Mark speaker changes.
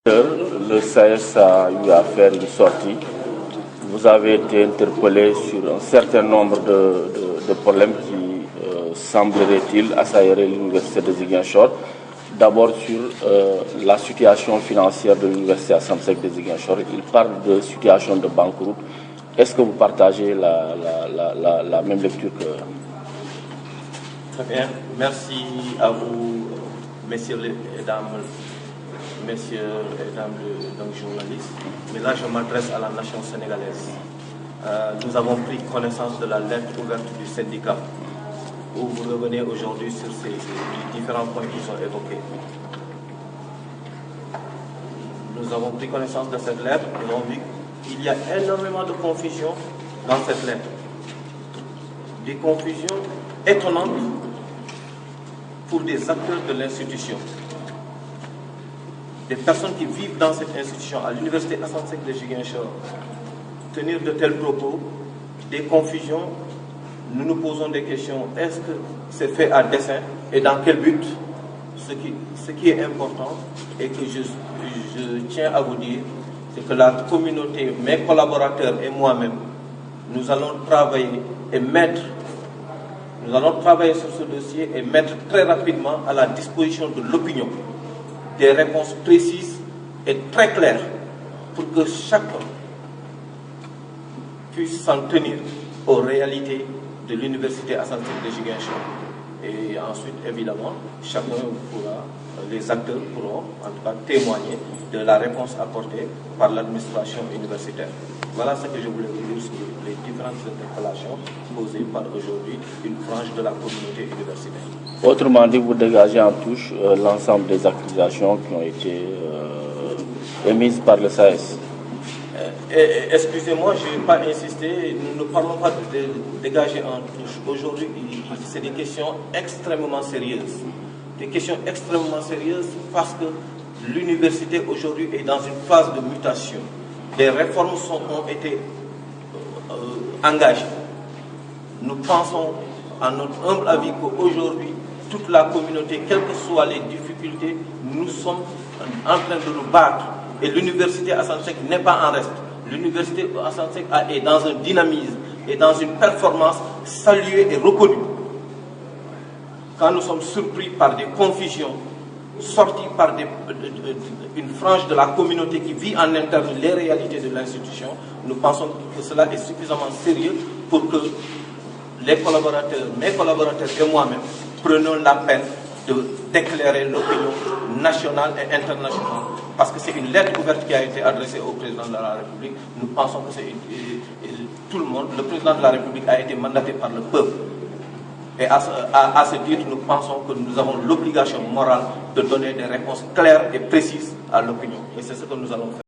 Speaker 1: Le SAES a eu à faire une sortie. Vous avez été interpellé sur un certain nombre de problèmes qui, semblerait-il, assailleraient l'université de Ziguinchor. D'abord sur la situation financière de l'université Assane Seck de Ziguinchor. Il parle de situation de banqueroute. Est-ce que vous partagez la même lecture que...
Speaker 2: Très bien. Merci à vous, messieurs et dames. Messieurs et dames de journalistes, mais là je m'adresse à la nation sénégalaise. Nous avons pris connaissance de la lettre ouverte du syndicat où vous revenez aujourd'hui sur ces différents points qui sont évoqués. Nous avons pris connaissance de cette lettre, nous avons vu qu'il y a énormément de confusion dans cette lettre. Des confusions étonnantes pour des acteurs de l'institution. Des personnes qui vivent dans cette institution, à l'université Assane Seck de Ziguinchor, tenir de tels propos, des confusions, nous nous posons des questions. Est-ce que c'est fait à dessein et dans quel but? Ce qui est important et que je tiens à vous dire, c'est que la communauté, mes collaborateurs et moi-même, nous allons travailler sur ce dossier et mettre très rapidement à la disposition de l'opinion des réponses précises et très claires pour que chacun puisse s'en tenir aux réalités de l'université Assane Seck de Ziguinchor. Et ensuite, évidemment, les acteurs pourront en tout cas témoigner de la réponse apportée par l'administration universitaire. Voilà ce que je voulais vous dire sur les différentes interpellations posées par aujourd'hui une frange de la communauté universitaire.
Speaker 1: Autrement dit, vous dégagez en touche l'ensemble des accusations qui ont été émises par le SAES.
Speaker 2: Excusez-moi, je n'ai pas insisté, nous ne parlons pas de dégager en touche. Aujourd'hui, c'est des questions extrêmement sérieuses. Des questions extrêmement sérieuses parce que l'université aujourd'hui est dans une phase de mutation. Des réformes ont été engagées. Nous pensons, à notre humble avis, qu'aujourd'hui, toute la communauté, quelles que soient les difficultés, nous sommes en train de nous battre. Et l'université Assane Seck n'est pas en reste. L'université Assane Seck est dans un dynamisme et dans une performance saluée et reconnue. Quand nous sommes surpris par des confusions sorties par une frange de la communauté qui vit en interne les réalités de l'institution, nous pensons que cela est suffisamment sérieux pour que les collaborateurs, mes collaborateurs et moi-même, prenons la peine d'éclairer l'opinion nationale et internationale. Parce que c'est une lettre ouverte qui a été adressée au président de la République. Nous pensons que c'est tout le monde. Le président de la République a été mandaté par le peuple. Et à ce titre, nous pensons que nous avons l'obligation morale de donner des réponses claires et précises à l'opinion. Et c'est ce que nous allons faire.